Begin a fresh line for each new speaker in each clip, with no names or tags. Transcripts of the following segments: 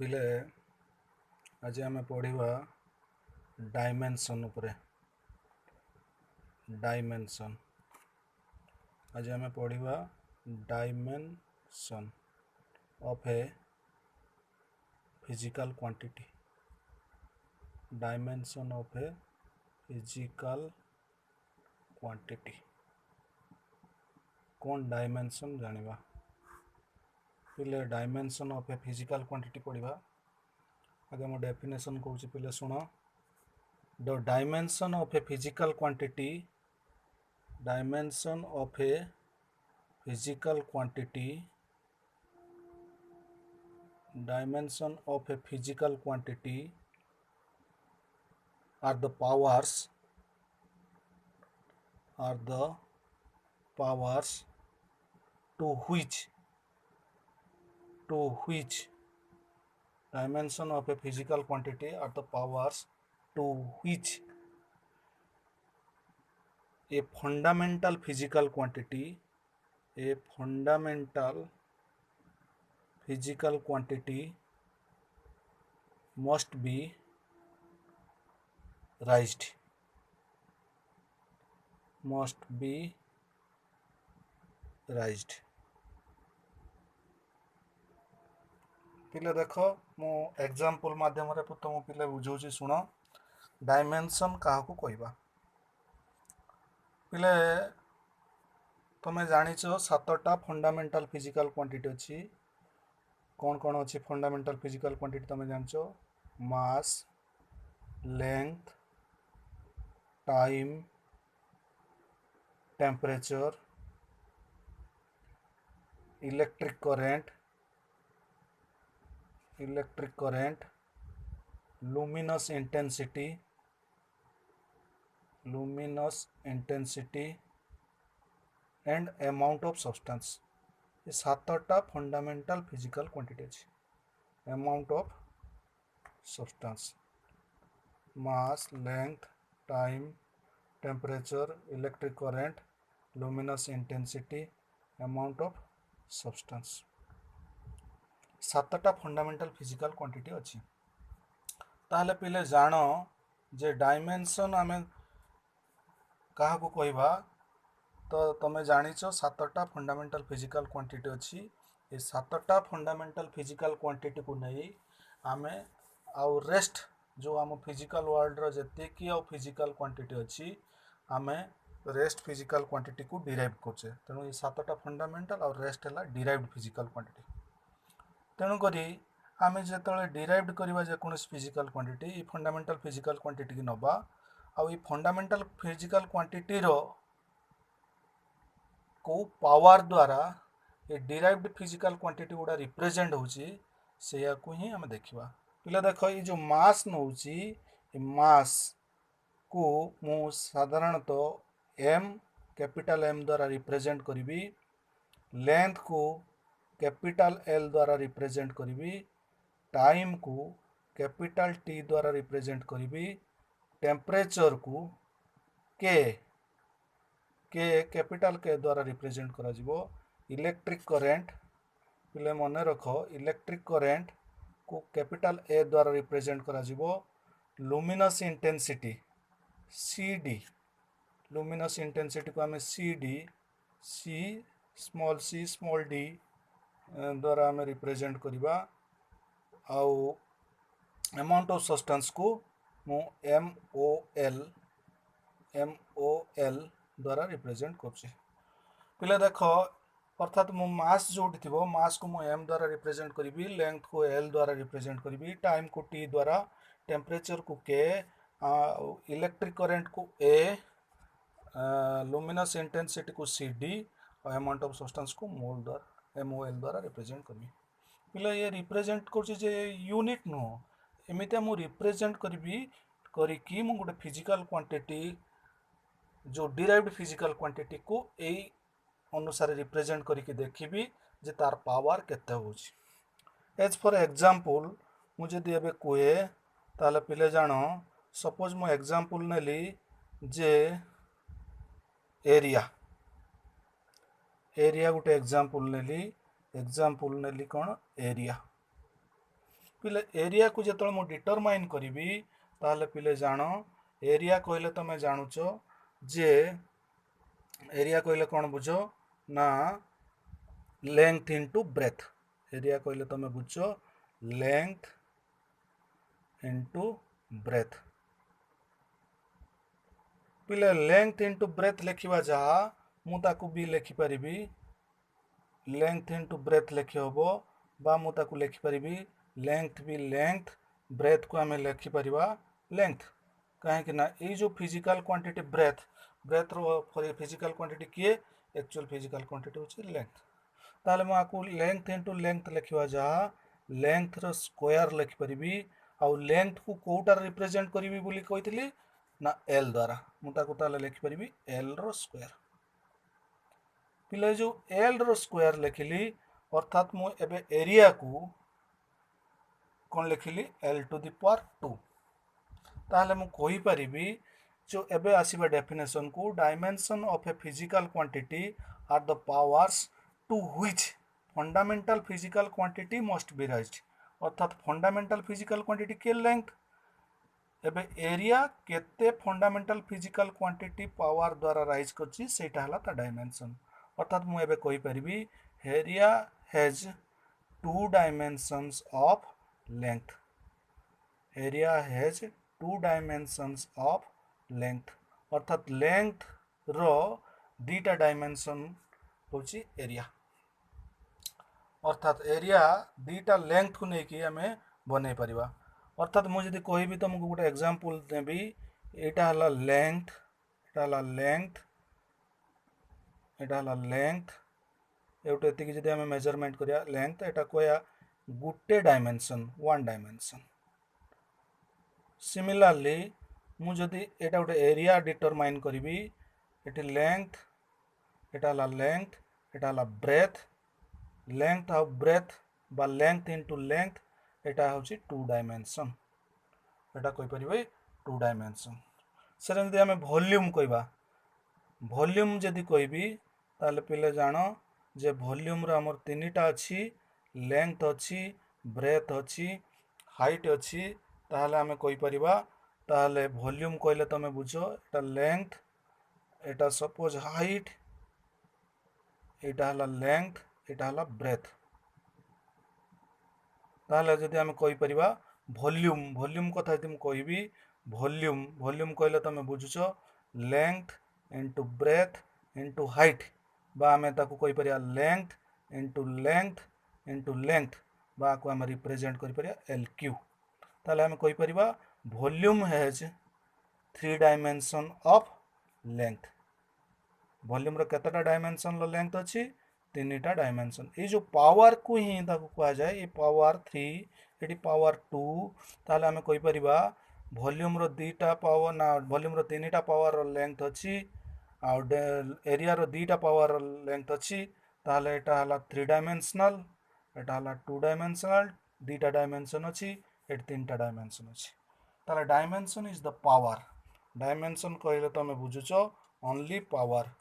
पिले आज आम पढ़ा डायमेंशन उपरे। डायमेंशन आज आम पढ़ा dimension of a physical quantity. Dimension of a physical quantity कौन डायमेंशन जानिबा पिले। Dimension of a physical quantity पढ़ा आगे मो डेफिनेशन कहूँ पिले सुन। The dimension of a physical quantity dimension of a physical quantity dimension of a physical quantity are the powers to which dimension of a physical quantity are the powers to which a fundamental physical quantity must be raised पिले देख मु example माध्यम रे तुम पिले बुझौची सुन। Dimension काहा को कहबा पिले तुम्हें जानिछ सातटा फंडामेंटल फिजिकल क्वांटिटी अछि। कौन कौन अच्छी फंडामेंटल फिजिकल क्वांटिटी तुम्हें जानछ? Mass, length, time, temperature, electric current, luminous intensity and amount of substance. ये सातटा फंडामेंटल फिजिकल क्वांटिटी अच्छी। Amount of substance mass, length, time, temperature, electric current, luminous intensity, amount of substance. सातटा fundamental physical quantity अच्छी। ताहले पिले जान जे dimension आमे कहा को कहबा तो तुम्हें जानिछ सातटा फंडामेंटल फिजिकल क्वांटिटी अच्छी। ये सातटा फंडामेंटल फिजिकल क्वांटिटी को नहीं आमे आउ रेस्ट जो आम फिजिकल वर्ल्ड रो जेतिकी आउ फिजिकल क्वांटिटी अच्छी आमे रेस्ट फिजिकल क्वांटिटी को डिराइव करछे। तेणु ये सातटा फंडामेंटल और रेस्ट है डिराइव्ड फिजिकल क्वांटिटी। तेणुक आम जो डिराइव्ड करवा जेकोसी फिजिकल क्वांटिटी ये फंडामेंटल फिजिकल क्वांटिटी की नवा आउ ये फंडामेंटल फिजिकल क्वांटिटी रो को पावर द्वारा ये डिराइव्ड फिजिकल क्वांटिटी गुड़ा रिप्रेजेंट होची से को ही आम देखा। पिला देख ये जो मास नौची मास को मु साधारणतः एम कैपिटल एम द्वारा रिप्रेजेंट करी, लेंथ को कैपिटल एल द्वारा रिप्रेजेंट करी, टाइम को कैपिटल टी द्वारा रिप्रेजेंट करी, टेम्परेचर को के कैपिटल के द्वारा रिप्रेजेंट करा जिवो, इलेक्ट्रिक करंट पिले मन रख इलेक्ट्रिक करंट को कैपिटल ए द्वारा रिप्रेजेंट करा जिवो, luminous intensity C D, luminous intensity को आम सी स्मॉल डी द्वारा आम रिप्रेजेंट करवा। आउ अमाउंट ऑफ सब्सटेंस को मु एम ओ एल द्वारा रिप्रेजेंट कर पिले देख। अर्थात मो मास जो थो मास को मु एम द्वारा रिप्रेजेंट करी, लेंथ को एल द्वारा रिप्रेजेंट करी, टाइम को टी द्वारा, टेम्परेचर को के, इलेक्ट्रिक करंट को ए, लुमिनस इंटेंसिटी को सी डी और अमाउंट ऑफ सब्सटेंस को मोल द्वारा एम ओ एल द्वारा रिप्रेजेंट करी। पिला ये रिप्रेजेंट कर यूनिट नुह एमती मु रिप्रेजेंट करी मु गोटे फिजिकल क्वांटिटी जो डिराइव्ड फिजिकल क्वांटिटी को यही अनुसार रिप्रेजेंट करके देखी जे तार पावर केते होची। एज फॉर एग्जांपल मुझे एबे कहे ताले पिले जान सपोज मु एग्जांपल नेली जे एरिया गोटे एग्जांपल नेली कौन एरिया। पिले एरिया को जो मु डिटरमाइन करी ताहले पिले जान एरिया कहले तुम जानुच जे एरिया कहले कौन बुझ ना लेंथ इनटू ब्रेथ। एरिया कहले तुम बुझ लेंथ इनटू ब्रेथ। पिले लेंथ इनटू ब्रेथ लिखा जहाँ मुझे भी लिखिपारि लेंथ इनटू ब्रेथ लिखि हम बा मुझे लिखिपारि लेंथ भी लेंथ ब्रेथ को आम लिखिपर लेंथ कहीं ना ये जो फिजिकल क्वांटिटी ब्रेथ ब्रेथ रो फिजिकल क्वांटिटी किए एक्चुअल फिजिकल क्वांटिटी होची लेंथ। ताले मु आकु लेंथ इनटू लेंथ लिखिवा जहाँ लेंथ रो स्क्वायर लिखिपारि आउ लेंथ को कोटा रिप्रेजेंट करी बोली कही ना एल द्वारा मुझे लिखिपारि एल रो स्क्वायर। पिले जो एल रो स्क्वायर लिखिली अर्थात मु एबे एरिया को कौन लिखिली एल टू द पावर 2। ताहले मु कहि परिबी जो एबे आसीबा डेफिनेशन को dimension of a physical quantity are the powers to which fundamental physical quantity must be raised. अर्थात फंडामेंटल फिजिकल क्वांटिटी के लेंथ एबे एरिया केते फंडामेंटल फिजिकल क्वांटिटी पावर द्वारा राइज करछि सेटा हला ता डायमेंशन। अर्थात मु एबे कहि परिबी area has two dimensions of length. Area has two dimensions of length अर्थात लेंथ रो दीटा डायमेंशन होची एरिया। अर्थात एरिया दीटा लेंथ को लेकिन आम बन पारिबा। अर्थात मुझे कहबी तुमको गोटे एग्जांपल देबी एटा हला लेंथ एटा हला लेंथ एटा हला लेंथ एउटे एतिकी जदि आम मेजरमेंट करिया लेंथ एटा कोया गुटे डायमेंशन वन डायमेंशन। सिमिलरली मु जदि एटा गोटे एरिया डिटरमाइन करी एटी लेंथ एटा हला लेंथ एटा हला ब्रेथ लेंथ ऑफ ब्रेथ बा लेंथ इनटू लेंथ एटा होची टू डायमेंशन। एटा कहि परिबे टू डायमेंशन। सेरे जदि आमे वॉल्यूम कहबा वॉल्यूम जदि कहबी ताले पिले जानो जे वॉल्यूम रो हमर तीनटा अछि लेंथ अछि ब्रेथ अछि हाइट अछि। ताहले आमे कहि परिबा ताहले वॉल्यूम कहले तमे बुझो एटा लेंथ एटा सपोज हाइट एटा हला लेंथ एटा हला ब्रेथ। ताहले जदि आमे कहि परिबा वॉल्यूम वॉल्यूम कथा यदि मु कहबी वॉल्यूम वॉल्यूम कहले तमे बुझुछो length into breadth into height बा आमे ताकू कहि परिया लेंथ इनटू लेंथ बा को आमे रिप्रेजेंट करि परिया एल क्यू। ताहले आमे कहि परिबा volume has three dimension of length. Volume रो केतटा डायमेंशन लो लेंथ अछि तीनटा डायमेंशन। ये जो पावर को ही ताकू कहा जाए ये पावर 3 एटी पावर 2 ताहले आमे कहि परिबा वॉल्यूम रो दीटा पावर ना वॉल्यूम रो तीनटा पावर रो लेंथ अछि आ एरिया रो दीटा पावर रो लेंथ अछि। ताहले एटा हला 3 डायमेंशनल एटा हला 2 डायमेंशनल दीटा डायमेंशन अछि एट तीनटा डायमेंशन अछि। ताहले dimension is the power. Dimension कहले तमे बुझुछो ओनली पावर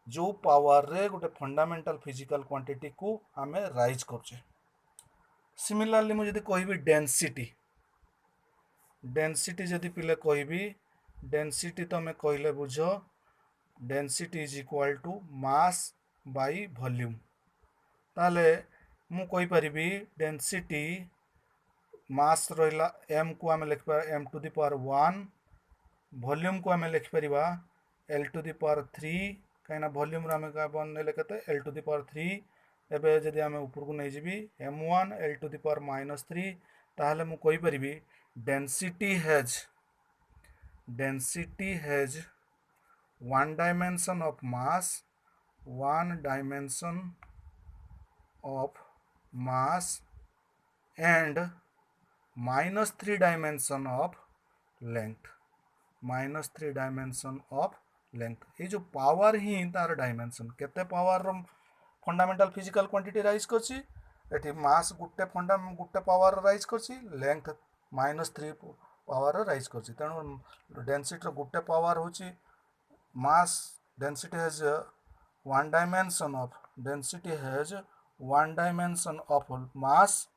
जो पावर रे गोटे फंडामेंटल फिजिकल क्वांटिटी को आमे राइज करछे। सिमिलरली मु जदि कहबी डेंसिटी डेंसिटी जदि पिले कहबी डेंसिटी तमे कहले बुझो density is equal to mass by volume. ताले मु कहि परिबी डेंसिटी मास रहिला m को आमे लिख पर m to the power 1 volume को आमे लिख परिबा l टू द पावर 3 कहीं वॉल्यूम आम का बनने के एल टू द पावर 3 एबे जदि आम ऊपर को नहीं जीवी m1 l to the power -3 ताहले मु कहि परिबी density has one dimension of mass and -3 dimension of length. ये जो पावर ही तार डायमेंशन केते पावर रो फंडामेंटल फिजिकल क्वांटिटी राइज करछि एठी मास गुट्टे पावर राइज करछि लेंथ -3 पावर राइज करछि। तेणु डेंसिटी रो गुट्टे पावर होछि mass density has one dimension of mass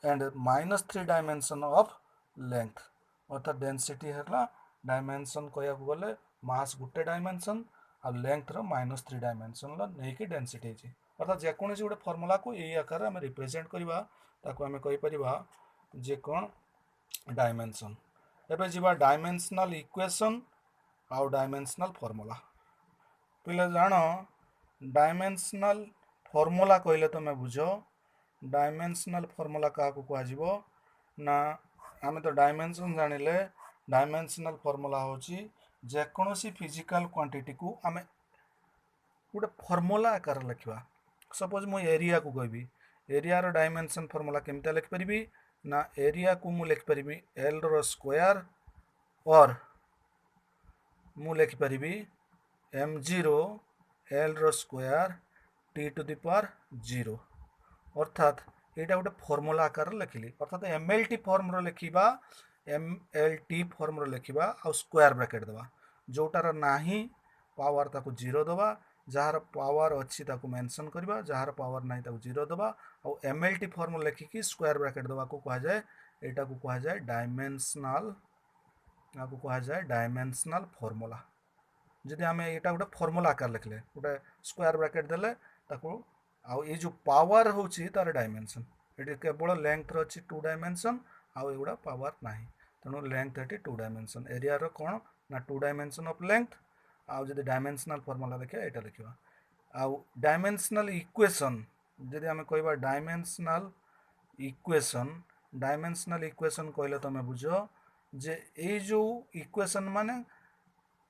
and -3 dimension of length अर्थात डेंसिटी है डायमेंशन कहया गले मास गोटे डायमेंशन आ लेंथ रो -3 डायमेंशन नहीं कि डेंसिटी है अर्थात जेकोसी गोटे फॉर्मूला को यही आकार में रिप्रेजेंट करवा ताको आमे कहि परिबा जे कोन डायमेंशन एबे जीवा डायमेंशनल इक्वेशन आउ डायमेंशनल फॉर्मूला पिले जान डायमेंशनल फॉर्मूला कहले तुम बुझ डायमेंशनल फॉर्मूला क्या कह ना आम तो डायमेंशन जानिले डायमेंशनल फॉर्मूला होची जेकोसी फिजिकल क्वांटिटी को आम गोटे फॉर्मूला आकार लिखा सपोज मु एरिया को कहबी एरिया रो डायमेंशन फॉर्मूला केमता लिख परिबी ना एरिया को मु लिख परिबी एल रो स्क्वायर और मु लिख परिबी m0 एल रो square t to the power 0 अर्थात यहाँ गोटे फॉर्मूला आकार लिखिली अर्थात mlt फॉर्म रो लिखिबा mlt फॉर्म रो लिखिबा आ स्क्वायर ब्रैकेट दबा जोटार नाही पावर ताको 0 दबा जार पावर अच्छी ताको मेंशन करबा जार पावर नाही ताको 0 दबा आ mlt फॉर्म लिखिकी स्क्वायर ब्रैकेट दबा को कहा जाए एटा को कहा जाए डायमेंशनल आपको कहा जाए डायमेंशनल फॉर्मूला जदि आम यहाँ गोटे फॉर्मूला आकार लिखले गोटे स्क्वायर ब्रैकेट देले ताको आउ ये जो पावर होची तार डायमेंशन ये केवल लेंथ अच्छी 2 डायमेंशन आउ एगुड़ा पावर नाही तेणु लेंथ ये 2 डायमेंशन एरिया रो कौन ना 2 डायमेंशन ऑफ लेंथ आउ जदि डायमेंशनल फॉर्मूला देखिए यहाँ लिखा आउ डायमेंशनल इक्वेशन जदि आम कहबा डायमेंशनल इक्वेशन कहले तुम बुझ जे ये जो इक्वेशन माने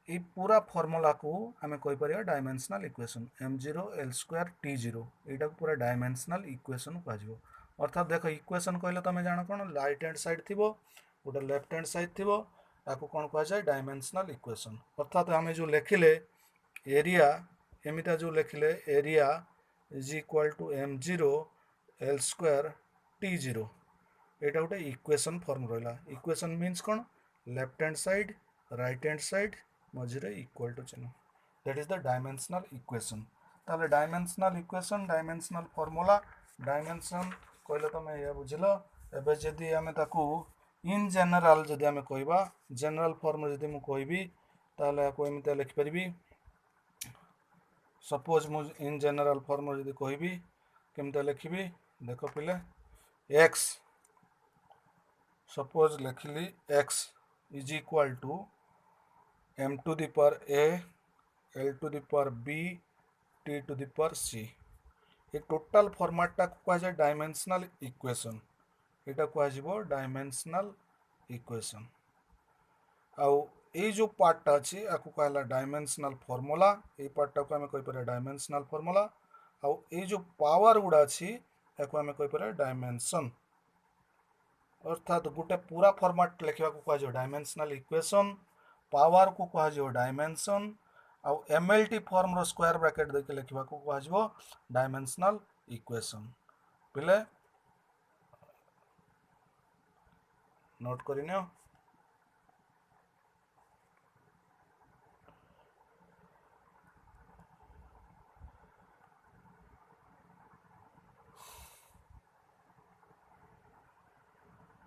ये पूरा फॉर्मूला को आम कहीपर dimensional equation m0 l square t0 यहाँ पूरा डायमेंशनल इक्वेशन कह अर्थात देख इक्वेशन कहले तुम जान कौन राइट हैंड साइड थी गोटे लेफ्ट हैंड साइड थी आपको कौन कह जाए डायमेंशनल इक्वेशन अर्थात आम जो लिखिले एरिया एमिता जो लिखिले area is equal to m0 l square t0 यहाँ गोटे इक्वेशन फॉर्म रहा इक्वेशन मीन्स कौन left hand side right hand side मझे इक्वल टू चिन्ह that is the dimensional equation ताले dimensional equation dimensional formula dimension कहले तुम ये बुझल एबे जदि आमे ताकू इन जनरल जदि आमे कहबा जनरल फॉर्म जदि मु कहबी ताले आको एमिता लिख परबी सपोज मु इन जनरल फॉर्म जदि कहबी केमता लिखबी देखो पिले x सपोज लिखली x is equal to m to the power a l to the power b t to the power c ये टोटल फॉर्मेट टा कह जाए डायमेंशनल इक्वेशन यहाँ कह डायमेंशनल इक्वेशन आउ ये जो पार्टा अच्छी आपको कहला डायमेंशनल फॉर्मूला ये पार्टा को आम कहीपर डायमेंशनल फॉर्मूला आउ ये जो पावर गुड़ा अच्छी या आम कहीपर डायमेंशन अर्थात गोटे पूरा फॉर्मेट लिखा कह डायमेंशनल इक्वेशन पावर को कह डायमेंशन आउ mlt फॉर्म रो स्क्वायर ब्रैकेट देके लिखा कह डायमेंशनल इक्वेशन पिले नोट करिनियो।